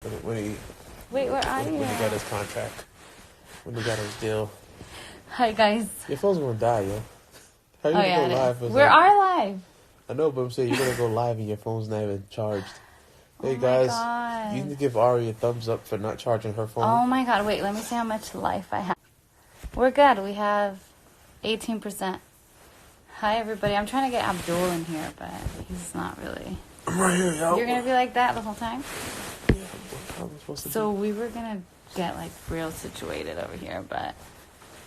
When he Wait, where are you? when he got his contract, when he got his deal. Hi, guys. Your phone's gonna die, yo. How you Oh, gonna yeah, go live? we are live. I know, but I'm saying you're gonna go live and your phone's not even charged. Hey Oh my guys, God. you need to give Ari a thumbs up for not charging her phone. Oh my God. Wait, let me see how much life I have. We're good. We have 18%. Hi, everybody. I'm trying to get Abdul in here, but he's not really. I'm right here, yo. You're going to be like that the whole time? Yeah, I'm supposed to So we were going to get like real situated over here, but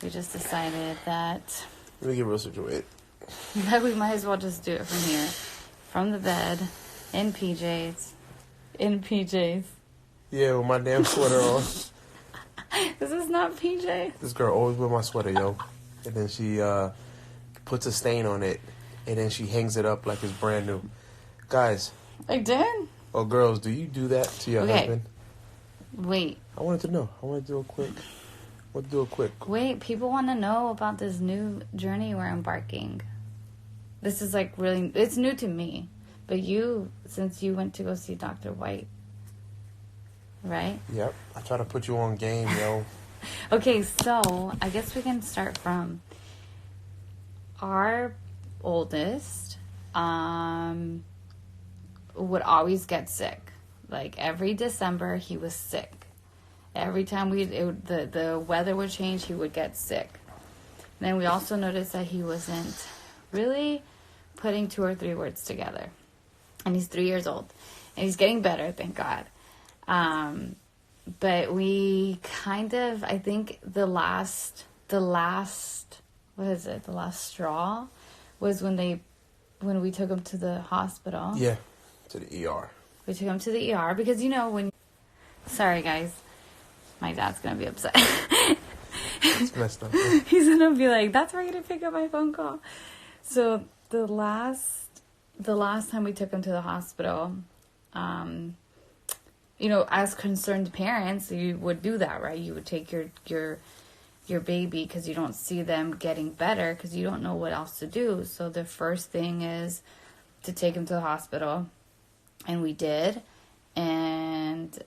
we just decided that Let me get real situated. we might as well just do it from here. From the bed, in PJs. In PJs. Yeah, with my damn sweater on. This is not PJ. This girl always wear my sweater, yo. And then she puts a stain on it, and then she hangs it up like it's brand new. Guys, I did? or girls, do you do that to your Okay. husband? Wait. I wanted to know. I want to do a quick. Wait, people want to know about this new journey we're embarking. This is like really, it's new to me. But you, since you went to go see Dr. White, right? Yep. I try to put you on game, yo. Okay, so I guess we can start from our oldest would always get sick. Like every December he was sick. Every time the weather would change, he would get sick. And then we also noticed that he wasn't really putting 2 or 3 words together. And he's 3 years old. And he's getting better, thank God. But we kind of, I think the last straw was when we took him to the hospital. Yeah, to the ER. We took him to the ER because, sorry guys, my dad's going to be upset. It's messed up. Man. He's going to be like, that's why you didn't pick up my phone call. So the last time we took him to the hospital, as concerned parents, you would do that, right? You would take your baby because you don't see them getting better because you don't know what else to do. So the first thing is to take him to the hospital, and we did, and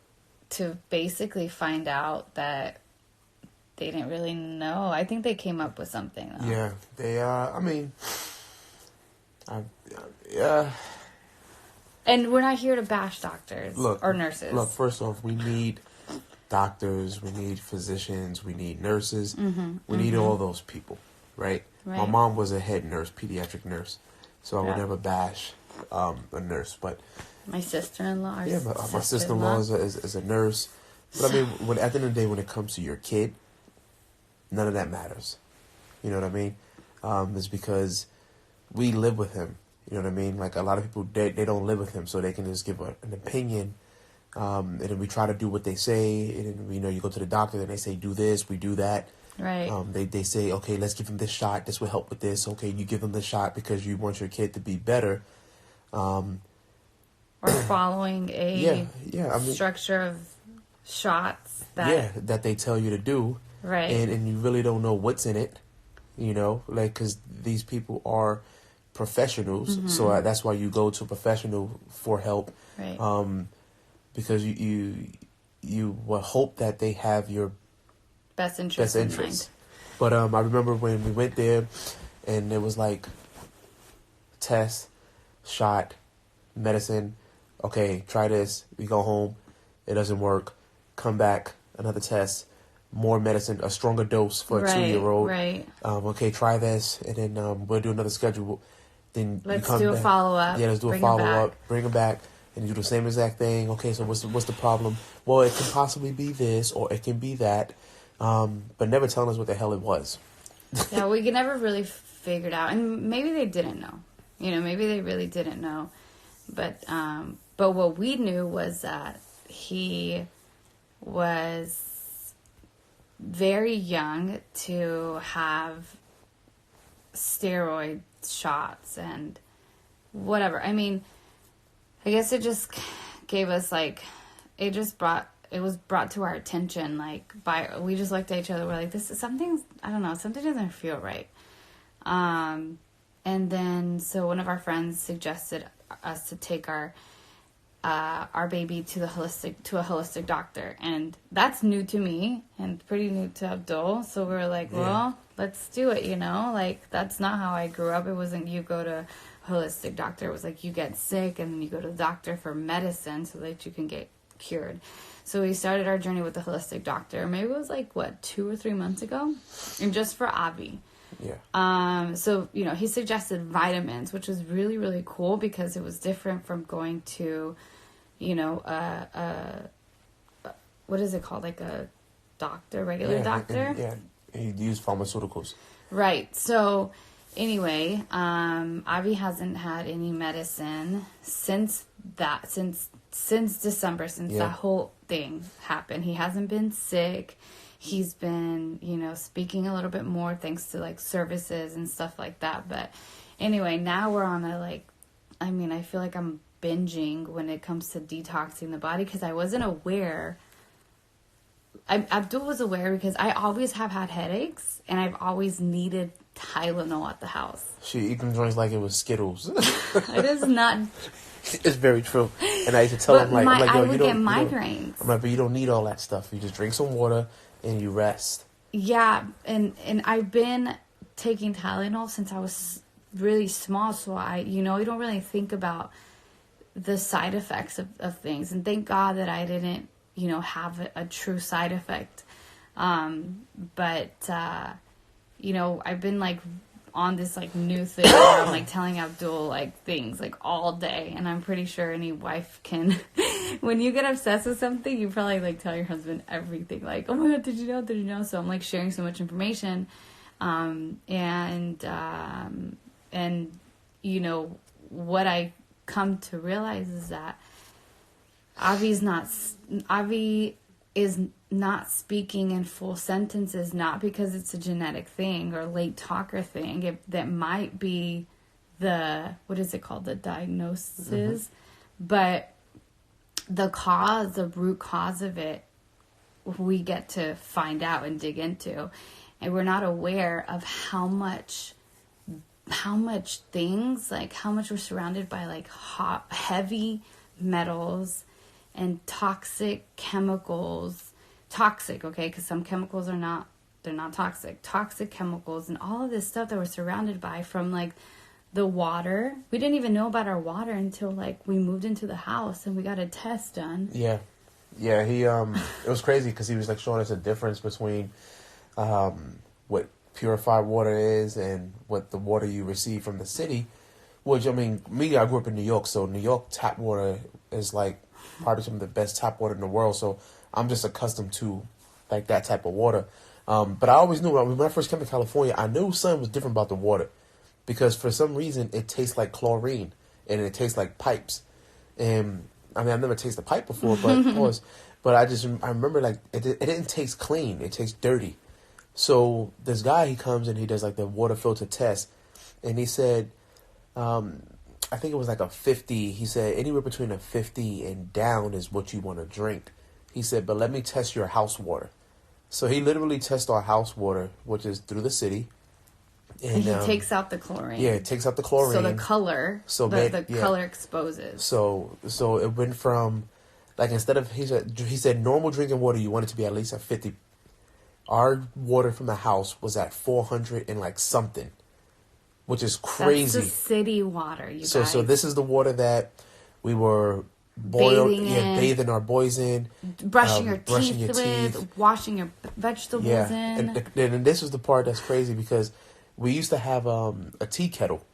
to basically find out that they didn't really know. I think they came up with something, though. Yeah, they yeah. And we're not here to bash doctors or nurses. Look, first off, we need doctors, we need physicians, we need nurses, we need all those people, right? My mom was a head nurse, pediatric nurse, so I would never bash a nurse, but my sister-in-law. Yeah, my sister-in-law is a nurse, but I mean, at the end of the day, when it comes to your kid, none of that matters. You know what I mean? It's because we live with him. You know what I mean? Like a lot of people, they don't live with him, so they can just give an opinion. And then we try to do what they say. And then, you go to the doctor and they say, do this, we do that. Right. They say, okay, let's give him this shot. This will help with this. Okay, you give him the shot because you want your kid to be better. Or following a structure of shots that they tell you to do. Right. And you really don't know what's in it, because these people are professionals. So that's why you go to a professional for help. Right. Because you will hope that they have your best interest in mind. But I remember when we went there and it was like test, shot, medicine. Okay, try this. We go home. It doesn't work. Come back. Another test. More medicine. A stronger dose for a 2-year-old. Right. Okay, try this. And then we'll do another schedule. Then let's do a follow-up. Yeah, let's do a follow-up. Bring them back. And you do the same exact thing. Okay, so what's the problem? Well, it can possibly be this or it can be that. But never telling us what the hell it was. Yeah, we never really figured out. And maybe they didn't know. Maybe they really didn't know. But what we knew was that he was very young to have steroid shots and whatever. I mean, I guess it just gave us it was brought to our attention we just looked at each other. We're like, something doesn't feel right. And then so one of our friends suggested us to take our our baby to a holistic doctor, and that's new to me and pretty new to Abdul. So we were like, well, let's do it. Like that's not how I grew up. It wasn't you go to a holistic doctor. It was like you get sick and then you go to the doctor for medicine so that you can get cured. So we started our journey with the holistic doctor. Maybe it was like 2 or 3 months ago, and just for Avi. Yeah. So, he suggested vitamins, which was really, really cool because it was different from going to, what is it called? Like a doctor, regular doctor? Yeah. He used pharmaceuticals. Right. So anyway, Avi hasn't had any medicine since December, that whole thing happened. He hasn't been sick. He's been, speaking a little bit more thanks to like services and stuff like that. But anyway, now we're on I feel like I'm binging when it comes to detoxing the body because I wasn't aware. Abdul was aware because I always have had headaches and I've always needed Tylenol at the house. She eat them joints like it was Skittles. It is not. It's very true. And I used to tell him I would get migraines. I'm like, but you don't need all that stuff. You just drink some water and you rest. Yeah, and I've been taking Tylenol since I was really small, so you don't really think about the side effects of things. And thank God that I didn't, have a true side effect. But I've been like on this like new thing where I'm like telling Abdul like things like all day, and I'm pretty sure any wife can. When you get obsessed with something, you probably like tell your husband everything, like, oh my God, did you know? So I'm like sharing so much information, and what I come to realize is that Avi is not speaking in full sentences, not because it's a genetic thing or late talker thing. That might be the diagnosis, but the root cause of it, we get to find out and dig into, and we're not aware of how much things, like how much we're surrounded by like hot, heavy metals and toxic chemicals. Toxic, okay, because some chemicals they're not toxic. Toxic chemicals and all of this stuff that we're surrounded by, from like the water. We didn't even know about our water until like we moved into the house and we got a test done. Yeah. He it was crazy because he was like showing us a difference between what purified water is and what the water you receive from the city. Which, I grew up in New York, so New York tap water is like probably some of the best tap water in the world. So I'm just accustomed to like that type of water. But I always knew when I first came to California, I knew something was different about the water because for some reason it tastes like chlorine and it tastes like pipes. And I've never tasted a pipe before, but of course, but I remember like it didn't taste clean. It tastes dirty. So this guy, he comes and he does like the water filter test, and he said, I think it was like a 50. He said anywhere between a 50 and down is what you want to drink. He said, but let me test your house water. So he literally tests our house water, which is through the city. And he takes out the chlorine. Yeah, it takes out the chlorine. So the color, color exposes. So it went from, like, instead of, he said normal drinking water, you want it to be at least at 50. Our water from the house was at 400 and like something, which is crazy. That's the city water, you guys. So this is the water that we were bathing our boys in, brushing your teeth, washing your vegetables in. And this was the part that's crazy because we used to have a tea kettle.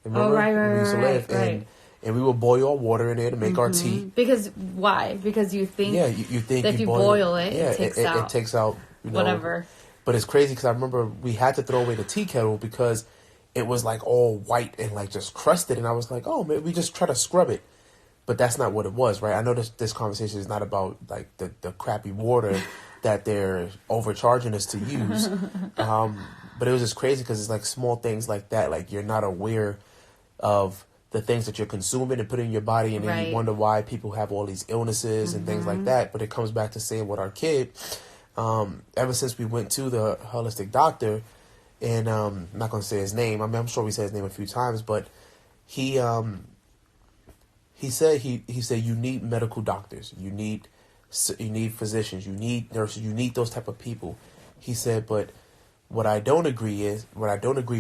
Remember? Right. We used to live and we would boil our water in there to make our tea. Because why? Because you think you think that if you boil it, it takes out whatever. But it's crazy because I remember we had to throw away the tea kettle because it was like all white and like just crusted, and I was like, oh, maybe we just try to scrub it. But that's not what it was, right? I know this conversation is not about like the crappy water that they're overcharging us to use. But it was just crazy because it's like small things like that. Like you're not aware of the things that you're consuming and putting in your body. And then you wonder why people have all these illnesses and things like that. But it comes back to saying with our kid, ever since we went to the holistic doctor, and I'm not going to say his name. I'm sure we said his name a few times, but he he said you need medical doctors, you need physicians, you need nurses, you need those type of people. He said, but what I don't agree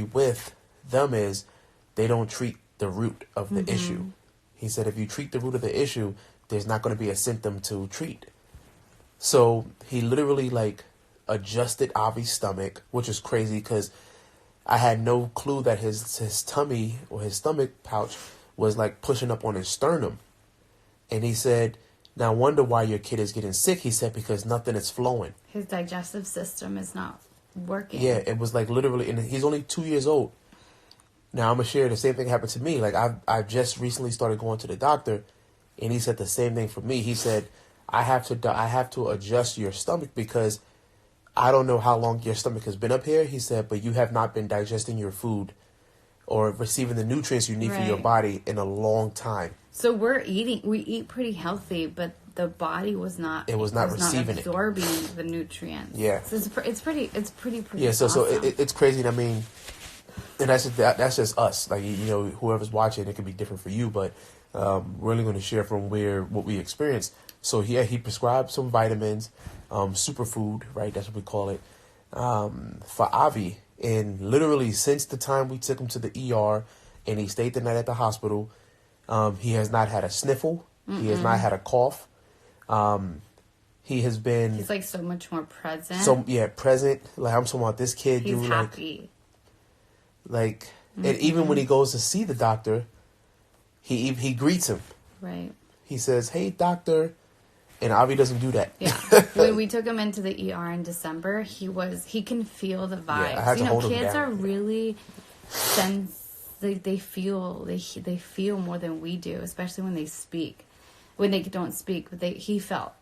with them is they don't treat the root of the issue. He said, if you treat the root of the issue, there's not going to be a symptom to treat. So he literally like adjusted Avi's stomach, which is crazy because I had no clue that his tummy or his stomach pouch was like pushing up on his sternum. And he said, now I wonder why your kid is getting sick. He said, because nothing is flowing. His digestive system is not working. Yeah, it was like literally, and he's only 2 years old. Now I'm gonna share the same thing happened to me. Like I've just recently started going to the doctor, and he said the same thing for me. He said, I have to adjust your stomach because I don't know how long your stomach has been up here. He said, but you have not been digesting your food or receiving the nutrients you need for your body in a long time. So we eat pretty healthy, but the body was not absorbing the nutrients. Yeah. So it's pretty yeah, so awesome. it's crazy. And I mean, and that's just us. Like, you know, whoever's watching, it could be different for you, but we're only going to share from what we experienced. So yeah, he prescribed some vitamins, superfood, right? That's what we call it, for Avi. And literally since the time we took him to the ER and he stayed the night at the hospital, he has not had a sniffle. He has not had a cough. He has been... He's like so much more present. Present. Like I'm talking about this kid. He's happy. Like, and even when he goes to see the doctor, he greets him. Right. He says, "Hey, doctor," and Avi doesn't do that. Yeah. When we took him into the ER in December, he can feel the vibes. Yeah, I had to hold him kids down. are really they feel more than we do, especially when they speak. When they don't speak, but he felt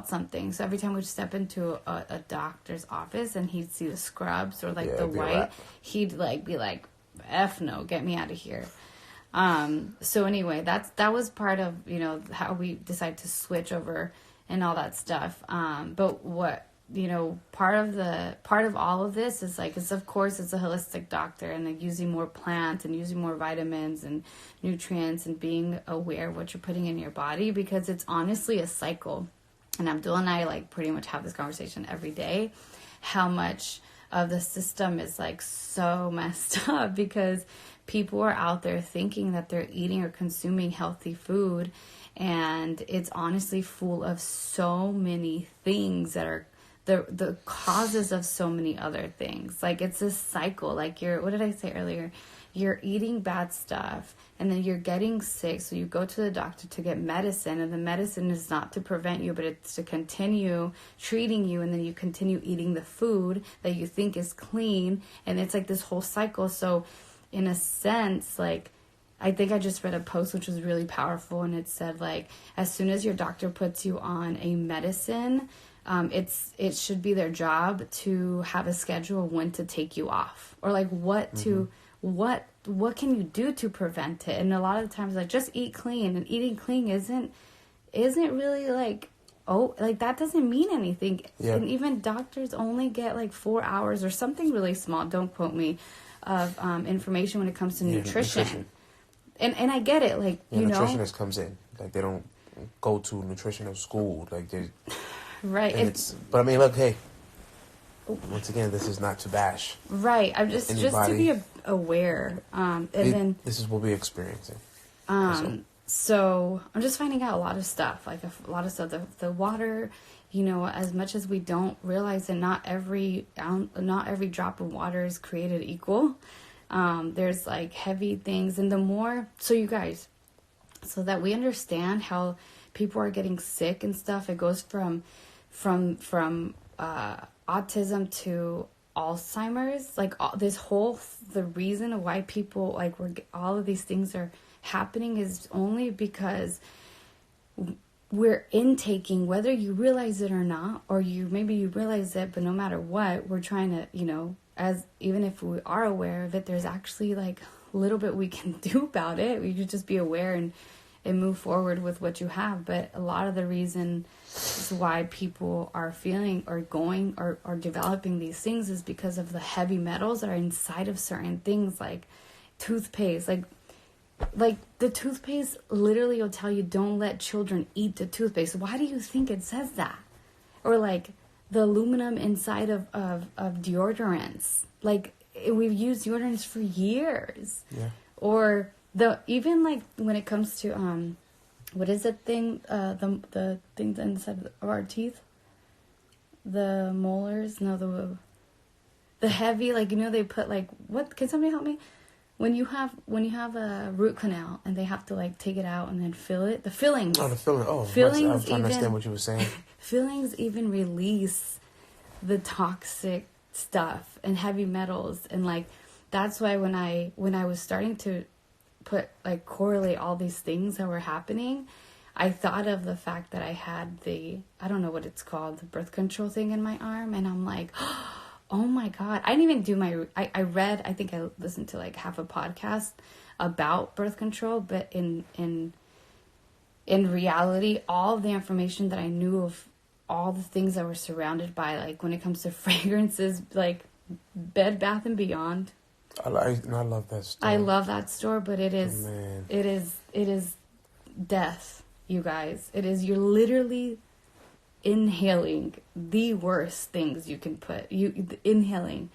something. So every time we'd step into a doctor's office and he'd see the scrubs or like the white, he'd like be like, "F no, get me out of here." So anyway, that was part of, you know, how we decided to switch over and all that stuff. But what, you know, part of all of this is like, of course it's a holistic doctor and like using more plants and using more vitamins and nutrients and being aware of what you're putting in your body, because it's honestly a cycle. And Abdul and I like pretty much have this conversation every day, how much of the system is like so messed up because people are out there thinking that they're eating or consuming healthy food, and it's honestly full of so many things that are the causes of so many other things. Like it's this cycle. Like what did I say earlier? You're eating bad stuff and then you're getting sick. So you go to the doctor to get medicine, and the medicine is not to prevent you, but it's to continue treating you. And then you continue eating the food that you think is clean. And it's like this whole cycle. So in a sense, like, I think I just read a post which was really powerful, and it said like, as soon as your doctor puts you on a medicine, it should be their job to have a schedule when to take you off, or like what can you do to prevent it. And a lot of the times, like, just eat clean, and eating clean isn't really like, oh, like that doesn't mean anything. Yeah. And even doctors only get like 4 hours or something really small, don't quote me, of information when it comes to nutrition. And I get it, like, you know, nutritionist comes in, like they don't go to nutritional school, like they right. But I mean, look, hey, once again, this is not to bash. Right. I'm just to be aware. Then this is what we're experiencing. So I'm just finding out a lot of stuff, like a lot of stuff. The water, you know, as much as we don't realize that not every drop of water is created equal. There's like heavy things, and the more, so you guys, so that we understand how people are getting sick and stuff, it goes from autism to Alzheimer's, like the reason why people, like, all of these things are happening is only because we're intaking, whether you realize it or not, or maybe you realize it, but no matter what, we're trying to, you know, even if we are aware of it, there's actually like a little bit we can do about it. We could just be aware and move forward with what you have. But a lot of the reason is why people are feeling or going or developing these things is because of the heavy metals that are inside of certain things, like toothpaste. Like, like, the toothpaste literally will tell you don't let children eat the toothpaste. Why do you think it says that? Or, like, the aluminum inside of deodorants. Like, we've used deodorants for years. Yeah. Or even, like, when it comes to, what is that thing? The things inside of our teeth? The molars? No, the heavy, like, they put, like, what? Can somebody help me? When you have a root canal and they have to, like, take it out and then fill it, the fillings. Oh, the filling. Oh, fillings. I was trying to understand what you were saying. Fillings even release the toxic stuff and heavy metals, and, like, that's why when I was starting to correlate all these things that were happening, I thought of the fact that I had I don't know what it's called, the birth control thing in my arm, and I'm like, oh my God. I didn't even do I read, I think I listened to like half a podcast about birth control, but in reality, all of the information that I knew of all the things that were surrounded by, like, when it comes to fragrances, like Bed Bath and Beyond. I love that store. I love that store, but it is, Man. it is death, you guys. You're literally inhaling the worst things you can inhaling.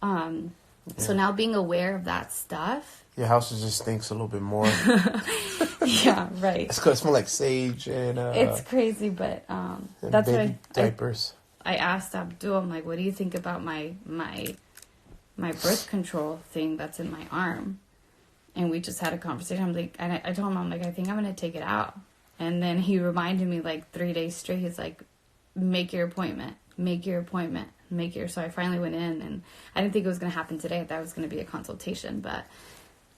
So now being aware of that stuff. Your house just stinks a little bit more. Yeah, right. It's because it smells like sage and it's crazy, but that's baby what diapers. I asked Abdul. I'm like, what do you think about my birth control thing that's in my arm? And we just had a conversation. I'm like, and I told him, I'm like, I think I'm gonna take it out. And then he reminded me, like, 3 days straight. He's like, make your appointment. So I finally went in, and I didn't think it was gonna happen today. I thought it was gonna be a consultation, but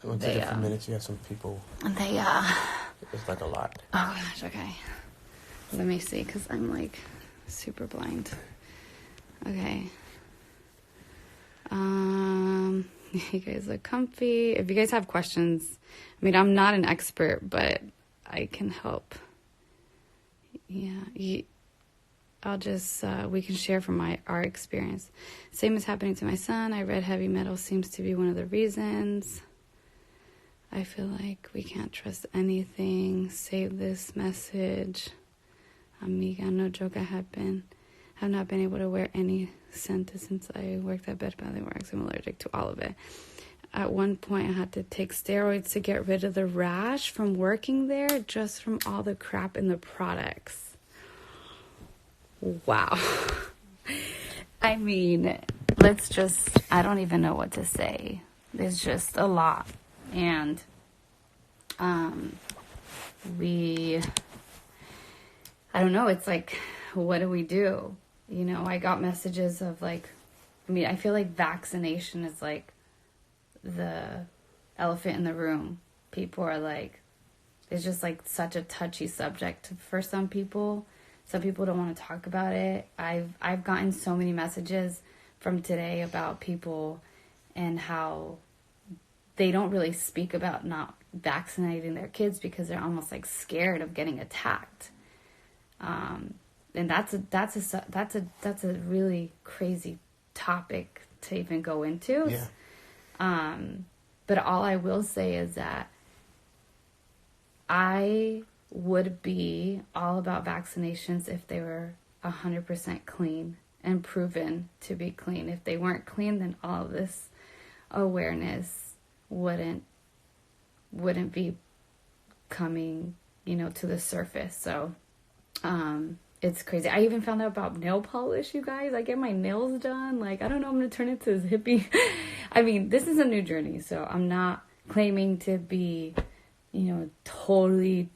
It will take a few minutes. You have some people. It's like a lot. Oh gosh. Okay. Let me see, because I'm like super blind. Okay. You guys look comfy. If you guys have questions, I mean, I'm not an expert, but I can help. Yeah. I'll just, we can share from our experience. Same is happening to my son. I read heavy metal seems to be one of the reasons. I feel like we can't trust anything. Save this message. Amiga, no joke, I have not been able to wear any scent since I worked at Bed Bath & Works. I'm allergic to all of it. At one point, I had to take steroids to get rid of the rash from working there, just from all the crap in the products. Wow. I mean, I don't even know what to say. There's just a lot. And, I don't know, it's like, what do we do? I got messages of, like, I feel like vaccination is like the elephant in the room. People are like, it's just like such a touchy subject for some people. Some people don't want to talk about it. I've gotten so many messages from today about people and how they don't really speak about not vaccinating their kids because they're almost like scared of getting attacked. And that's a really crazy topic to even go into. Yeah. But all I will say is that I would be all about vaccinations if they were 100% clean and proven to be clean. If they weren't clean, then all of this awareness wouldn't be coming, to the surface. So, it's crazy. I even found out about nail polish, you guys. I get my nails done. Like, I don't know, I'm going to turn into this hippie. I mean, this is a new journey, so I'm not claiming to be, totally,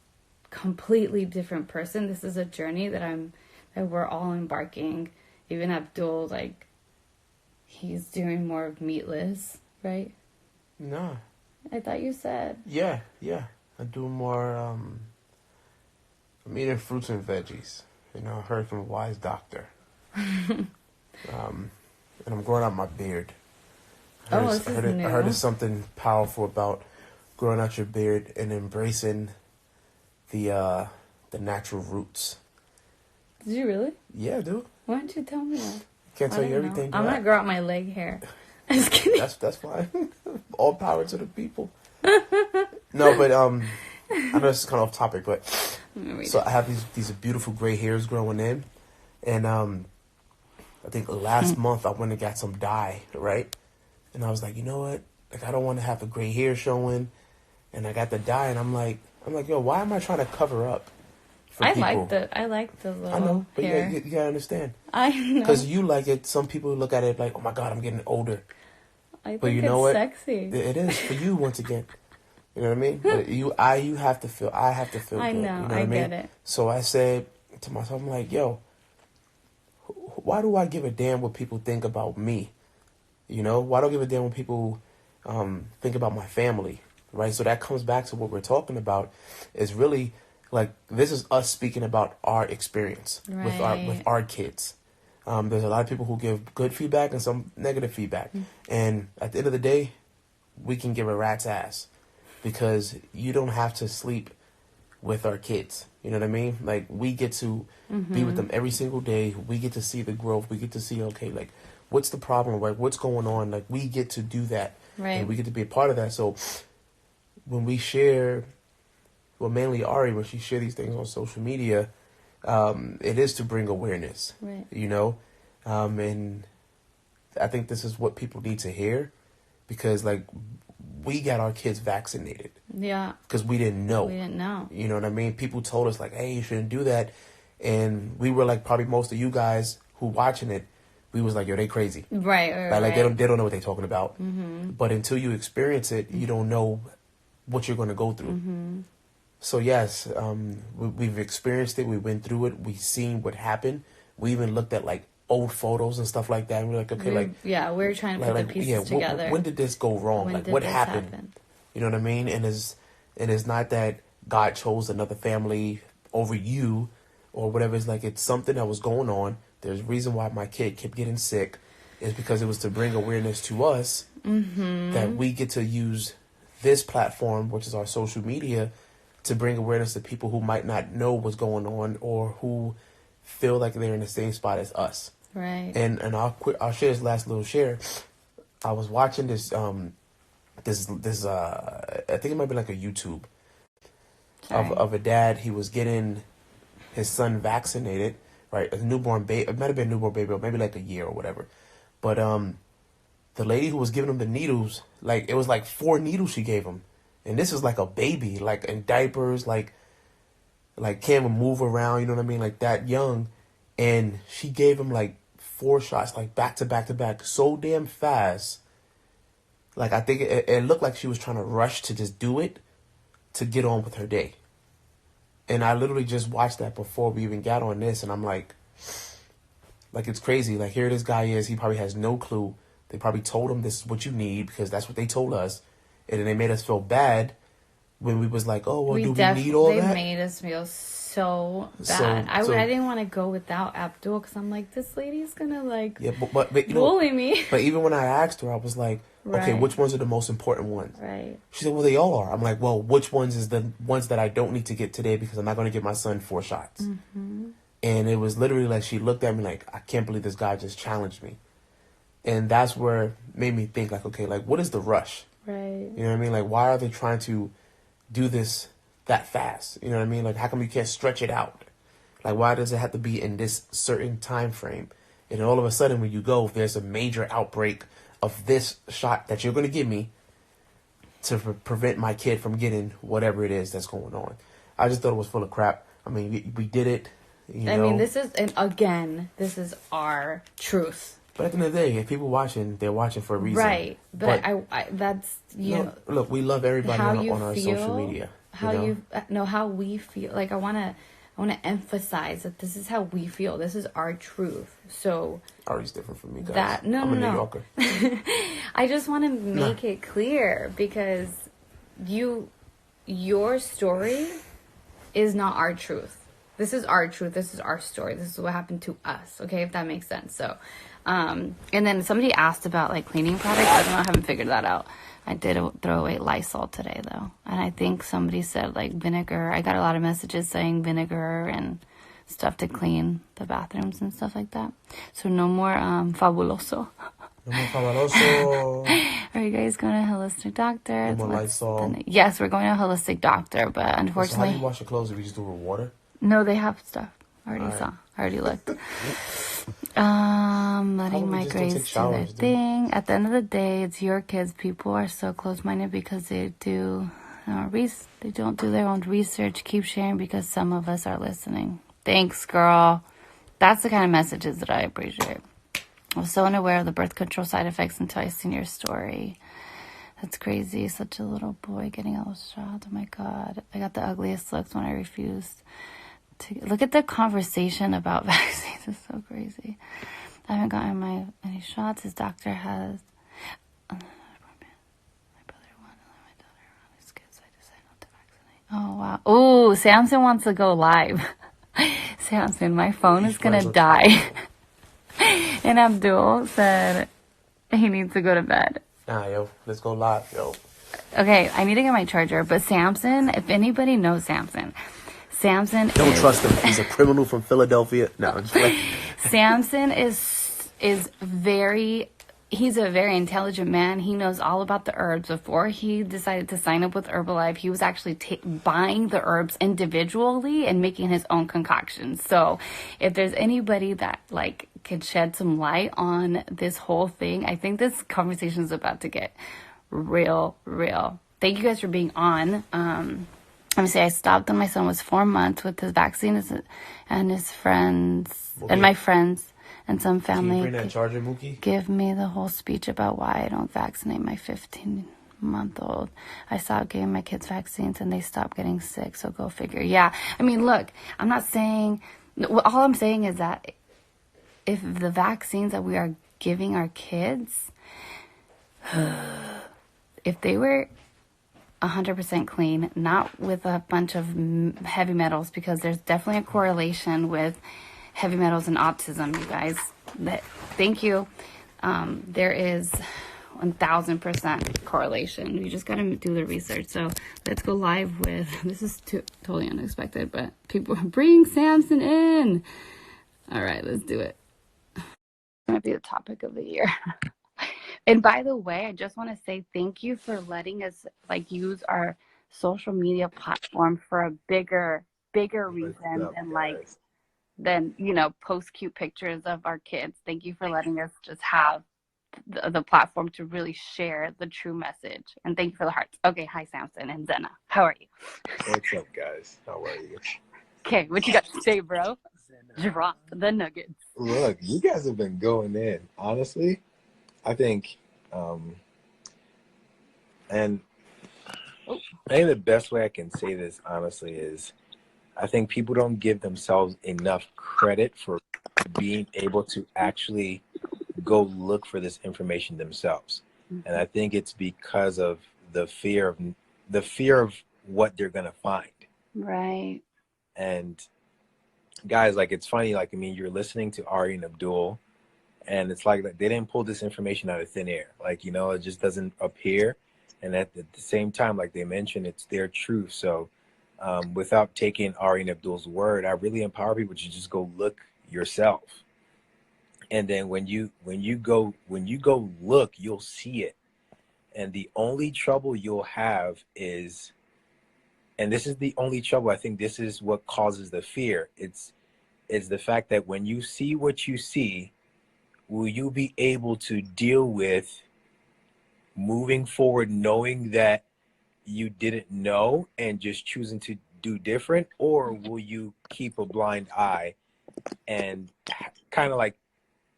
completely different person. This is a journey that we're all embarking. Even Abdul, like, he's doing more of meatless, right? No. I thought you said. Yeah. I do more, I'm eating fruits and veggies. I heard from a wise doctor. And I'm growing out my beard. I heard there's something powerful about growing out your beard and embracing the natural roots. Did you really? Yeah, dude. Why didn't you tell me that? Can't tell you everything. I'm gonna grow out my leg hair. I'm just kidding. That's fine. All power to the people. No, but I know this is kind of off topic, but so It. I have these beautiful gray hairs growing in, and I think last month I went and got some dye, right? And I was like, you know what? Like, I don't want to have the gray hair showing, and I got the dye, and I'm like, yo, why am I trying to cover up for I people? like the little I know, but hair. you gotta understand. I know. Because you like it. Some people look at it like, oh my God, I'm getting older. I think But you it's know what? sexy. It is for you once again. You know what I mean? But you have to feel. I have to feel I good. know. You know I what I mean? get it. So I said to myself, I'm like, yo, why do I give a damn what people think about me? You know, why do I give a damn what people think about my family? Right. So that comes back to what we're talking about. Is really like this is us speaking about our experience with our kids. There's a lot of people who give good feedback and some negative feedback, and at the end of the day, we can give a rat's ass because you don't have to sleep with our kids. You know what I mean? Like, we get to be with them every single day. We get to see the growth. We get to see, okay, like, what's the problem? Like, what's going on? Like, we get to do that. Right. And we get to be a part of that. So when we share, well, mainly Ari, when she share these things on social media, it is to bring awareness. Right. You know? And I think this is what people need to hear because, like, we got our kids vaccinated. Yeah. Because we didn't know. We didn't know. You know what I mean? People told us, like, hey, you shouldn't do that. And we were like, probably most of you guys who watching it, we was like, yo, they crazy. Right. Like, they don't know what they're talking about. But until you experience it, you don't know what you're going to go through. So, yes, we've experienced it. We went through it. We seen what happened. We even looked at, like, old photos and stuff like that. And we're like, okay, we're trying to put the pieces together. When did this go wrong? Like, what happened? You know what I mean? And it's not that God chose another family over you or whatever. It's like, it's something that was going on. There's a reason why my kid kept getting sick. It's because it was to bring awareness to us that we get to use this platform, which is our social media, to bring awareness to people who might not know what's going on or who feel like they're in the same spot as us. Right. And I'll share this last little share. I was watching this this I think it might be like a YouTube of a dad. He was getting his son vaccinated, right? A newborn baby. It might have been a newborn baby, or maybe like a year or whatever. But the lady who was giving him the needles, like, it was like 4 needles she gave him, and this is like a baby, like in diapers, like can't even move around. You know what I mean? Like that young, and she gave him like 4 shots, like back to back to back, so damn fast. Like, I think it looked like she was trying to rush to just do it to get on with her day. And I literally just watched that before we even got on this, and I'm like, it's crazy. Like, here this guy is. He probably has no clue. They probably told him this is what you need because that's what they told us. And then they made us feel bad when we was like, oh, well, do we need all that? They made us feel so bad. I didn't want to go without Abdul because I'm like, this lady's going to, like, but you know, bully me. But even when I asked her, I was like, okay, which ones are the most important ones? Right. She said, well, they all are. I'm like, well, which ones is the ones that I don't need to get today because I'm not going to give my son 4 shots? And it was literally like she looked at me like, I can't believe this guy just challenged me. And that's where it made me think, like, okay, like, what is the rush? Right. You know what I mean? Like, why are they trying to do this that fast? You know what I mean? Like, how come you can't stretch it out? Like, why does it have to be in this certain time frame? And then all of a sudden, when you go, there's a major outbreak of this shot that you're going to give me to prevent my kid from getting whatever it is that's going on. I just thought it was full of crap. I mean, we did it. You know? I mean, this is our truth. But at the end of the day, if people watching, they're watching for a reason. Right. But I that's, you know. Look, we love everybody on our social media. How we feel. Like, I want to emphasize that this is how we feel. This is our truth. So. Ari's different from me, guys. I'm a New Yorker. I just want to make it clear because your story is not our truth. This is our truth. This is our story. This is what happened to us. Okay, if that makes sense. So, and then somebody asked about, like, cleaning products. I haven't figured that out. I did throw away Lysol today, though. And I think somebody said, like, vinegar. I got a lot of messages saying vinegar and stuff to clean the bathrooms and stuff like that. So no more Fabuloso. Are you guys going to a holistic doctor? No more Lysol. Yes, we're going to a holistic doctor, but So how do unfortunately, you wash your clothes if you just do it with water? no, they have stuff. I already Alright. saw. I already looked. Letting about we my just don't grays take do showers, their dude? thing. At the end of the day, it's your kids. People are so close-minded because they do they don't do their own research. Keep sharing because some of us are listening. Thanks, girl. That's the kind of messages that I appreciate. I was so unaware of the birth control side effects until I seen your story. That's crazy. Such a little boy getting all those shots. Oh my God. I got the ugliest looks when I refused to look at the conversation about vaccines. It's so crazy. I haven't gotten any shots. His doctor has. My brother wanted to let my daughter around his kids. I decided not to vaccinate. Oh wow. Oh, Samson wants to go live. Samson, my phone is gonna die. And Abdul said he needs to go to bed. Nah, yo, let's go live, yo. Okay, I need to get my charger. But Samson, if anybody knows Samson Don't trust him. He's a criminal from Philadelphia. No, I'm just like... Samson he's a very intelligent man. He knows all about the herbs. Before he decided to sign up with Herbalife, he was actually buying the herbs individually and making his own concoctions. So if there's anybody that like could shed some light on this whole thing, I think this conversation is about to get real. Thank you guys for being on. I'm gonna say I stopped when my son was 4 months with his vaccine and his friends and my friends. And some family bring that charger, Mookie? Give me the whole speech about why I don't vaccinate my 15-month-old. I stopped giving my kids vaccines and they stopped getting sick, so go figure. Yeah, I mean, look, I'm not saying... All I'm saying is that if the vaccines that we are giving our kids, if they were 100% clean, not with a bunch of heavy metals, because there's definitely a correlation with heavy metals and autism, you guys. Thank you. There is 1000% correlation. You just got to do the research. So let's go live with, this is totally unexpected, but people bring Samson in. All right, let's do it. It's going to be the topic of the year. And by the way, I just want to say thank you for letting us like use our social media platform for a bigger reason than post cute pictures of our kids. Thank you for letting us just have the platform to really share the true message. And thank you for the hearts. Okay, hi Samson and Zena. How are you? What's up, guys? How are you? Okay, what you got to say, bro? Drop the nuggets. Look, you guys have been going in. Honestly, I think, and I think the best way I can say this, honestly, is I think people don't give themselves enough credit for being able to actually go look for this information themselves. Mm-hmm. And I think it's because of the fear of what they're going to find. Right. And guys, like, it's funny, like, I mean, you're listening to Ari and Abdul, and it's like they didn't pull this information out of thin air. Like, it just doesn't appear. And at the same time, like they mentioned, it's their truth. So without taking Ari and Abdul's word, I really empower people to just go look yourself. And then when you go look, you'll see it. And the only trouble you'll have is, and this is the only trouble, I think this is what causes the fear. It's the fact that when you see what you see, will you be able to deal with moving forward knowing that you didn't know and just choosing to do different? Or will you keep a blind eye and kind of like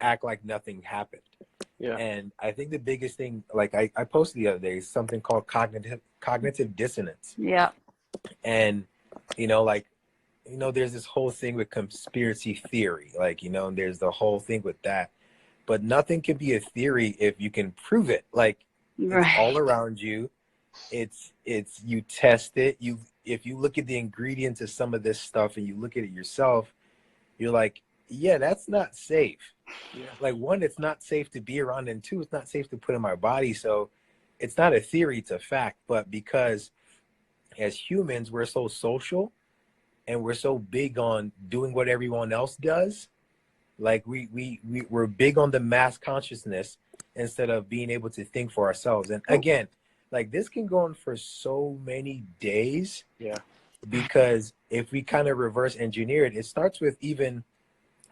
act like nothing happened? Yeah. And I think the biggest thing, like I posted the other day, is something called cognitive dissonance. Yeah. And there's this whole thing with conspiracy theory, like, and there's the whole thing with that, but nothing can be a theory if you can prove it. Like, right. It's all around you. It's you test it. If you look at the ingredients of some of this stuff and you look at it yourself, you're like, yeah, that's not safe. Yeah. Like, one, it's not safe to be around, and two, it's not safe to put in my body. So it's not a theory, it's a fact. But because as humans, we're so social and we're so big on doing what everyone else does, like we're big on the mass consciousness. instead of being able to think for ourselves. And again, like this can go on for so many days. Yeah. Because if we kind of reverse engineer it, it starts with even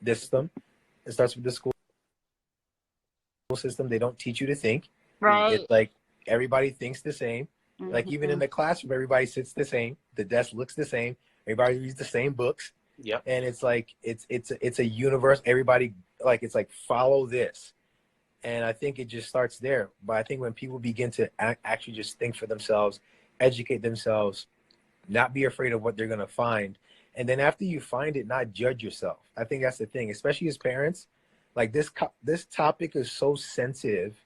the system. It starts with the school system. They don't teach you to think. Right. It's like everybody thinks the same. Mm-hmm. Like even in the classroom, everybody sits the same. The desk looks the same. Everybody reads the same books. Yep. And it's like it's a universe. Everybody like it's like follow this. And I think it just starts there. But I think when people begin to actually just think for themselves, educate themselves, not be afraid of what they're going to find, and then after you find it, not judge yourself. I think that's the thing, especially as parents. Like this topic is so sensitive,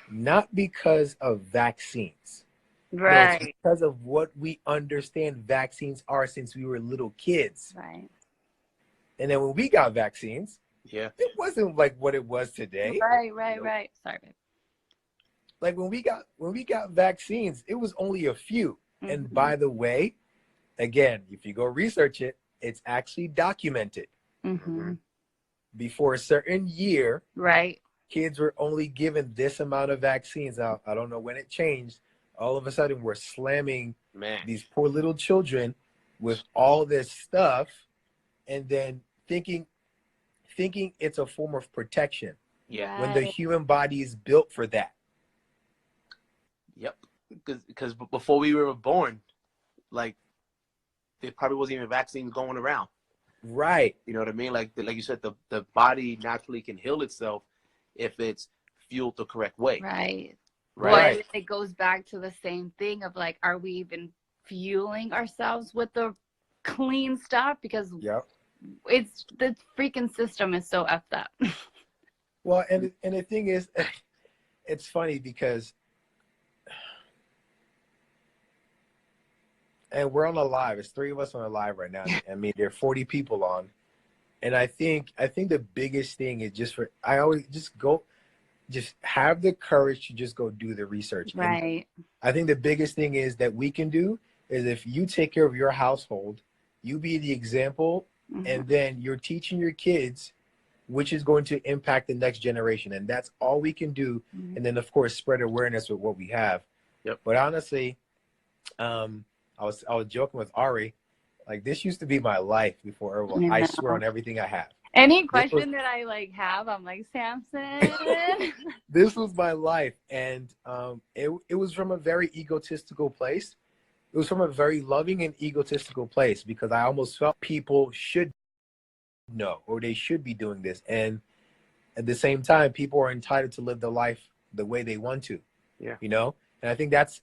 not because of vaccines. Right. No, it's because of what we understand vaccines are since we were little kids. Right. And then when we got vaccines, Yeah. it wasn't like what it was today. Right. Sorry, babe. Like when we got vaccines, it was only a few. Mm-hmm. And by the way, again, if you go research it, it's actually documented. Mm-hmm. Before a certain year, Right. kids were only given this amount of vaccines. Now, I don't know when it changed. All of a sudden, we're slamming these poor little children with all this stuff, and then thinking it's a form of protection. Yeah. When the human body is built for that. Yep. Because before we were born, like there probably wasn't even vaccines going around. Right. You know what I mean? Like you said, the body naturally can heal itself if it's fueled the correct way. Right. Right. Well, it goes back to the same thing of like, are we even fueling ourselves with the clean stuff? Because it's the freaking system is so effed up. Well, and the thing is, it's funny because, and we're on a live. It's 3 of us on a live right now. I mean, there are 40 people on, and I think the biggest thing is I always just have the courage to just go do the research. Right. And I think the biggest thing is that we can do is if you take care of your household, you be the example, and then you're teaching your kids, which is going to impact the next generation. And that's all we can do. And then, of course, spread awareness with what we have. Yep. But honestly, I was joking with Ari, like this used to be my life before Herbal. I swear on everything I have. Any question that I like have, I'm like, Samson. This was my life. And it was from a very egotistical place. It was from a very loving and egotistical place because I almost felt people should know or they should be doing this. And at the same time, people are entitled to live their life the way they want to. Yeah. You know? And I think that's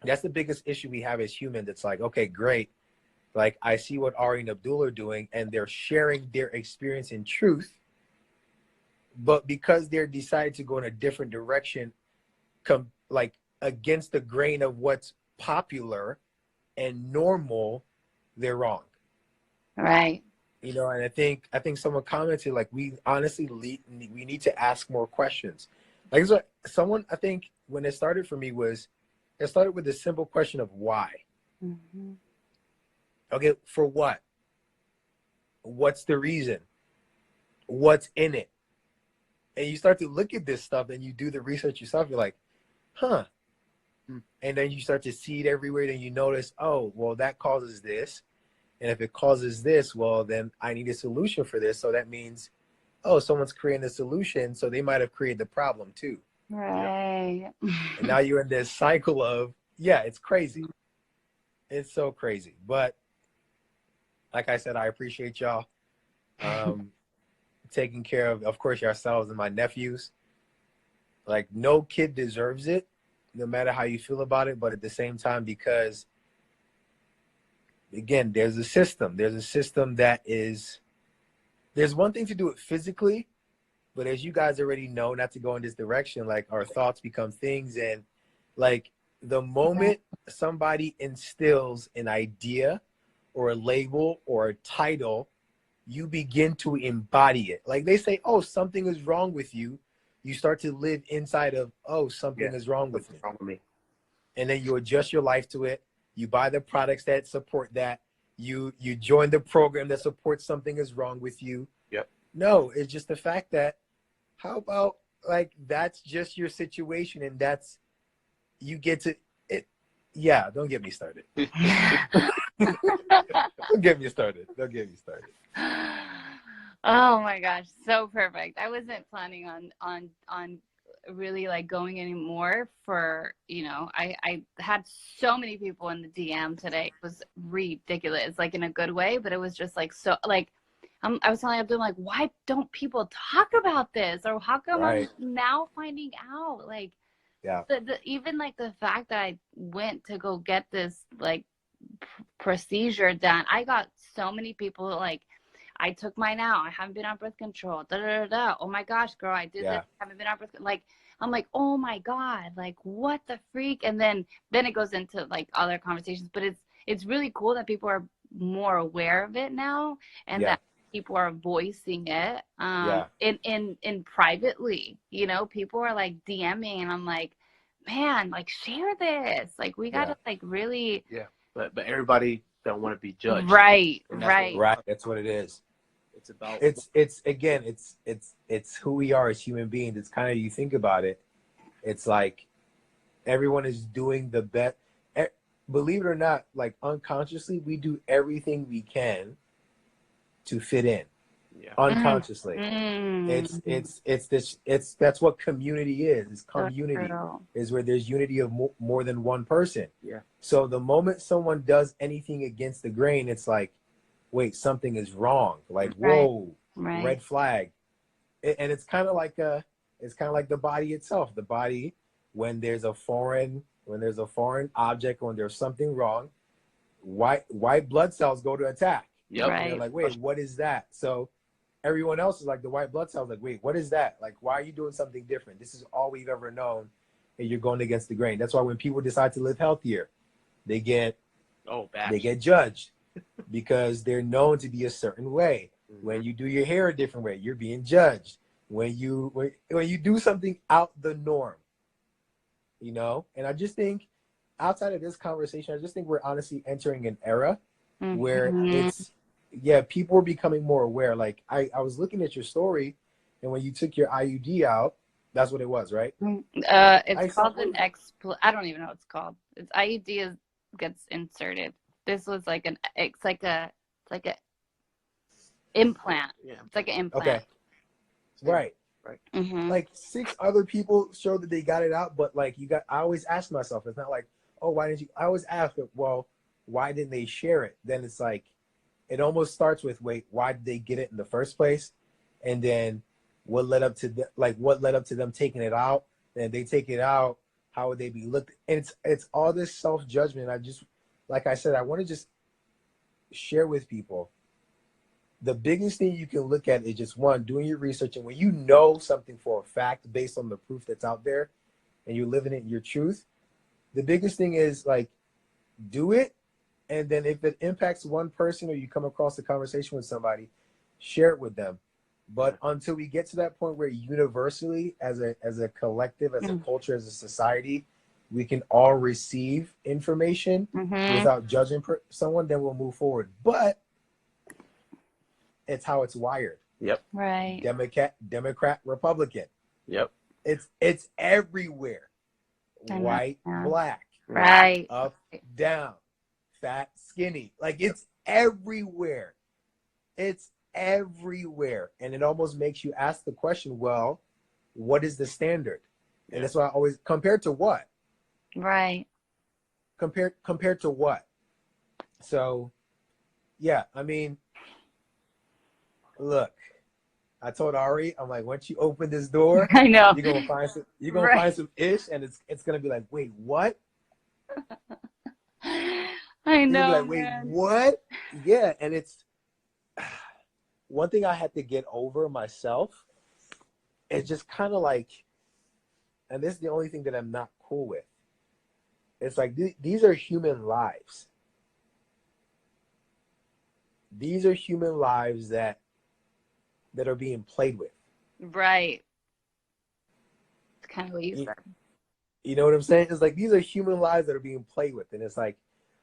the biggest issue we have as humans. It's like, okay, great. Like I see what Ari and Abdul are doing and they're sharing their experience in truth. But because they're decided to go in a different direction, like against the grain of what's popular and normal, they're wrong. Right. You know, and I think someone commented like we honestly we need to ask more questions. Like so someone, I think when it started for me it started with the simple question of why. Mm-hmm. Okay, for what? What's the reason? What's in it? And you start to look at this stuff and you do the research yourself. You're like, huh. And then you start to see it everywhere. Then you notice, oh, well, that causes this. And if it causes this, well, then I need a solution for this. So that means, oh, someone's creating a solution. So they might have created the problem too. Right. And now you're in this cycle of, yeah, it's crazy. It's so crazy. But like I said, I appreciate y'all taking care of course, yourselves and my nephews. Like no kid deserves it, no matter how you feel about it. But at the same time, because again, there's a system that is, there's one thing to do it physically, but as you guys already know, not to go in this direction, like our thoughts become things. And like the moment somebody instills an idea or a label or a title, you begin to embody it. Like they say, oh, something is wrong with you. You start to live inside of, oh, something is wrong with me. And then you adjust your life to it. You buy the products that support that. You join the program that supports something is wrong with you. Yep. No, it's just the fact that, how about like that's just your situation, and that's you get to it. Yeah, don't get me started. Don't get me started. Don't get me started. Oh my gosh, so perfect. I wasn't planning on really like going anymore for, I had so many people in the DM today. It was ridiculous, like in a good way, but it was just like so like I was telling Abdul, like, why don't people talk about this? Or how come I'm Right. now finding out? Like, Yeah. even like the fact that I went to go get this like procedure done, I got so many people like, I took mine out. I haven't been on birth control. Da da da da. Oh my gosh, girl, I did this. Yeah. I haven't been on birth control. Like, I'm like, oh my God, like what the freak? And then it goes into like other conversations. But it's really cool that people are more aware of it now, and Yeah. that people are voicing it Yeah. in privately. People are like DMing, and I'm like, man, like share this. Like we gotta like really. Yeah, but everybody don't want to be judged. Right, And that's right. Right. That's what it is. It's about. It's again, it's who we are as human beings. It's kind of, you think about it, it's like everyone is doing the best. Believe it or not, like unconsciously, we do everything we can to fit in. Yeah. Unconsciously. Mm. It's that's what community is. It's So community true. is where there's unity of more than one person. Yeah. So the moment someone does anything against the grain, it's like, wait, something is wrong. Like, whoa, Right. red flag. And it's kind of like the body itself. The body, when there's a foreign object, when there's something wrong, white blood cells go to attack. Yep. Right. And they're like, wait, what is that? So everyone else is like, the white blood cells, like, wait, what is that? Like, why are you doing something different? This is all we've ever known, and you're going against the grain. That's why when people decide to live healthier, they get judged because they're known to be a certain way. When you do your hair a different way, you're being judged. When you do something out the norm, and I just think outside of this conversation, I just think we're honestly entering an era where people are becoming more aware. Like I was looking at your story, and when you took your IUD out, that's what it was, right? It's called an I don't even know what it's called. It's IUD gets inserted. This was like it's like a implant. Yeah. It's like an implant. Okay. Right. Mm-hmm. Like 6 other people showed that they got it out, but like I always ask myself, it's not like, oh, why didn't you? I always ask, well, why didn't they share it? Then it's like, it almost starts with, wait, why did they get it in the first place? And then what led up to them taking it out? And they take it out, how would they be looked? And it's all this self-judgment. Like I said, I want to just share with people. The biggest thing you can look at is just one, doing your research. And when you know something for a fact based on the proof that's out there and you're living it in your truth, the biggest thing is like, do it. And then if it impacts one person or you come across a conversation with somebody, share it with them. But until we get to that point where universally, as a collective, as a culture, as a society, we can all receive information without judging someone, then we'll move forward. But it's how it's wired. Yep. Right. Democrat, Republican. Yep. It's everywhere. White, black. Right. Up, down. Fat, skinny. Like, it's everywhere. It's everywhere. And it almost makes you ask the question, well, what is the standard? And that's why I always, compared to what? Right. Compared to what? So, yeah, I mean, look, I told Ari, I'm like, once you open this door, I know you're gonna find some ish, and it's gonna be like, wait, what? I know. You'll be like, wait, what? Yeah, and it's one thing I had to get over myself. It's just kind of like, and this is the only thing that I'm not cool with. It's like these are human lives. These are human lives that are being played with. Right. It's kind of what you said. You know what I'm saying? It's like these are human lives that are being played with, and it's like,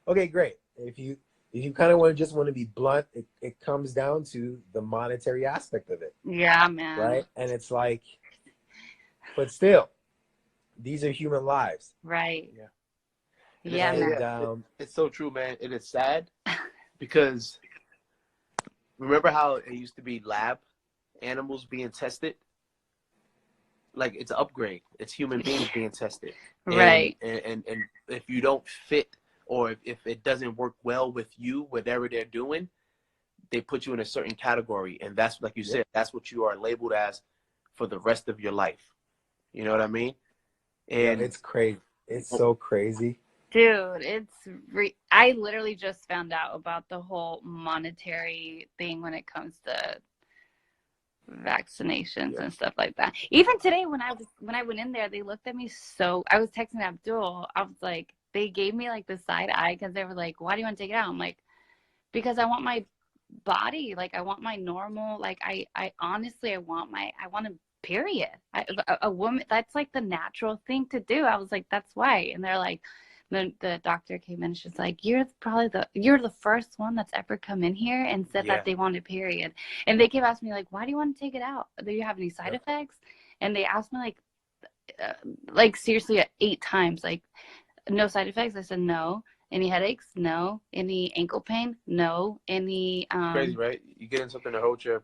okay, great. If you kind of want to be blunt, it comes down to the monetary aspect of it. Yeah, man. Right? And it's like, but still, these are human lives. Right. Yeah. Yeah, And, man. It's so true, man. It is sad because remember how it used to be lab animals being tested? Like it's an upgrade. It's human beings being tested. Right. And if you don't fit or if it doesn't work well with you, whatever they're doing, they put you in a certain category. And that's like you said, that's what you are labeled as for the rest of your life. You know what I mean? And it's crazy. It's so crazy. Dude, I literally just found out about the whole monetary thing when it comes to vaccinations and stuff like that. Even today when I went in there, they looked at me I was texting Abdul. I was like, they gave me like the side eye because they were like, why do you want to take it out? I'm like, because I want my body, like I want my normal, like I honestly I want a period. A woman, that's like the natural thing to do. I was like, that's why. And they're like, the doctor came in and she's like, you're the first one that's ever come in here and said that they want a period. And they kept asking me like, why do you want to take it out? Do you have any side effects? And they asked me like seriously 8 times, like, no side effects. I said no. Any headaches? No. Any ankle pain? No. Any crazy, right? You getting something to hold your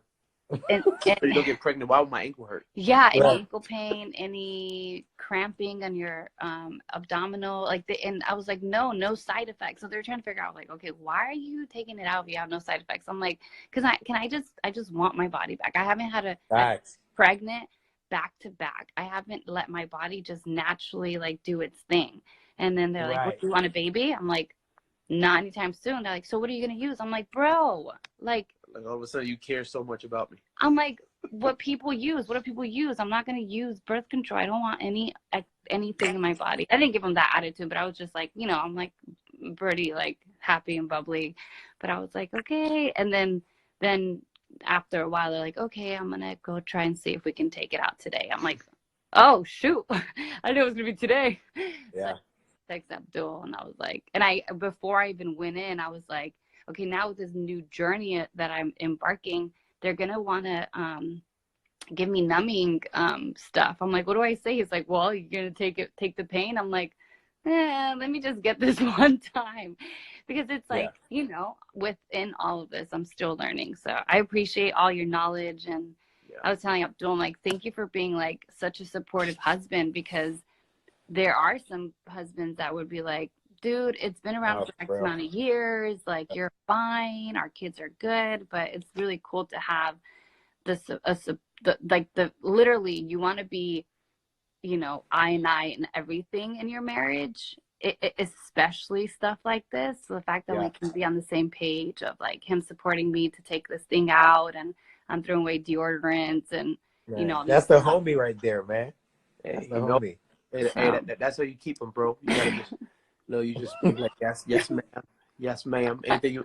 and you don't get pregnant. Why would my ankle hurt? yeah, any ankle pain, any cramping on your abdominal, and I was like, no side effects. So they're trying to figure out like, okay, why are you taking it out if you have no side effects? I'm like, because I just want my body back. I haven't had a pregnant back to back. I haven't let my body just naturally like do its thing. And then they're like, what, do you want a baby? I'm like, not anytime soon. They're like, so what are you gonna use? I'm like, bro, like all of a sudden you care so much about me. I'm like, what do people use? I'm not gonna use birth control. I don't want anything in my body. I didn't give them that attitude, but I was just like, I'm like pretty like happy and bubbly. But I was like, okay. And then after a while they're like, okay, I'm gonna go try and see if we can take it out today. I'm like, oh shoot. I knew it was gonna be today. Yeah. So I texted Abdul and I was like, before I even went in, I was like, okay, now with this new journey that I'm embarking, they're gonna want to give me numbing stuff. I'm like, what do I say? He's like, well, you're gonna take the pain. I'm like, let me just get this one time, because it's like, within all of this, I'm still learning. So I appreciate all your knowledge, and I was telling Abdul, I'm like, thank you for being like such a supportive husband, because there are some husbands that would be like, dude, it's been around for X amount of years. Like, you're fine. Our kids are good. But it's really cool to have literally, you want to be, I and everything in your marriage, especially stuff like this. So the fact that we can be on the same page of like him supporting me to take this thing out, and I'm throwing away deodorants and, that's the homie right there, man. That's the homie. That's how you keep them, bro. You gotta just. No, you just be like, yes, ma'am. Yes, ma'am.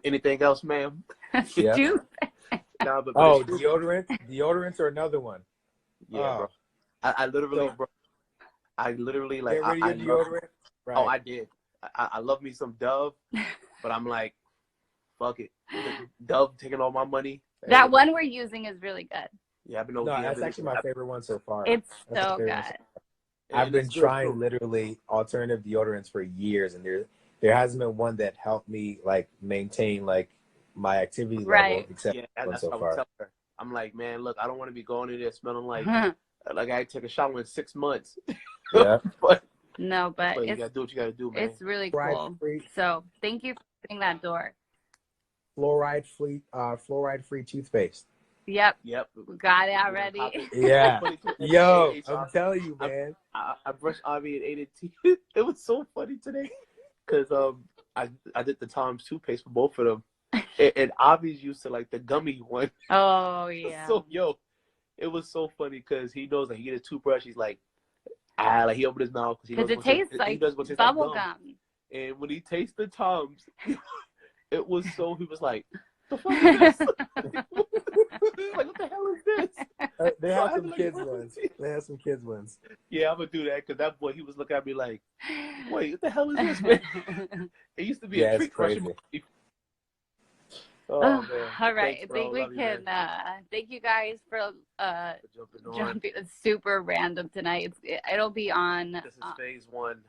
Anything else, ma'am? Yeah. No, but deodorants are another one. Yeah, bro. I literally like. Get rid of your deodorant. Right. Oh, I did. I love me some Dove, but I'm like, fuck it. Dove taking all my money. That one we're using is really good. Yeah, I've been that's actually my favorite one so far. It's so good. I've been trying literally alternative deodorants for years, and there hasn't been one that helped me like maintain like my activity level, except one so far. I'm like, man, look, I don't want to be going in there smelling like I took a shower in 6 months. Yeah. but you gotta do what you gotta do, man. It's really cool. So thank you for opening that door. Fluoride-free toothpaste. Yep. We got it already. Yeah. Yo, I'm telling you, man. I brushed Avi and ate it teeth. It was so funny today because I did the Tom's toothpaste for both of them, and Avi's used to like the gummy one. Oh yeah. So it was so funny because he knows that he get a toothbrush. He's like he opened his mouth because it tastes like bubble gum. And when he tasted the Tom's, it was so he was like, "The fuck is this?" Like, what the hell is this? They have some kids ones. They have some kids ones. Yeah, I'm gonna do that because that boy, he was looking at me like, "Wait, what the hell is this, man?" It used to be a treat crusher. Oh, Oh, man. all right. Thanks, I bro. think we Love you, can. man. Thank you guys for For jumping on. jumping. It's super random tonight. It'll be on. This is phase one.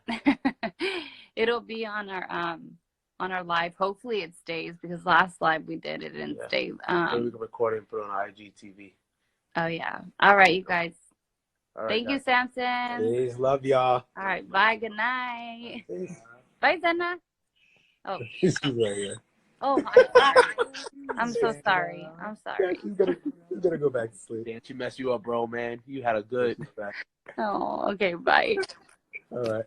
It'll be on our live. Hopefully it stays because last live we did it didn't stay. Maybe we can record it and put it on IGTV. Oh yeah. All right, you guys. All right, Thank guys. you, Samson. Please, love y'all. All right. Bye. Good night. Peace. Bye, Zena. Oh. She's right here. Oh, I'm sorry. I'm so sorry. I'm sorry. You gotta go back to sleep. Damn, she messed you up, bro, man. You had a good. Oh, okay. Bye. All right.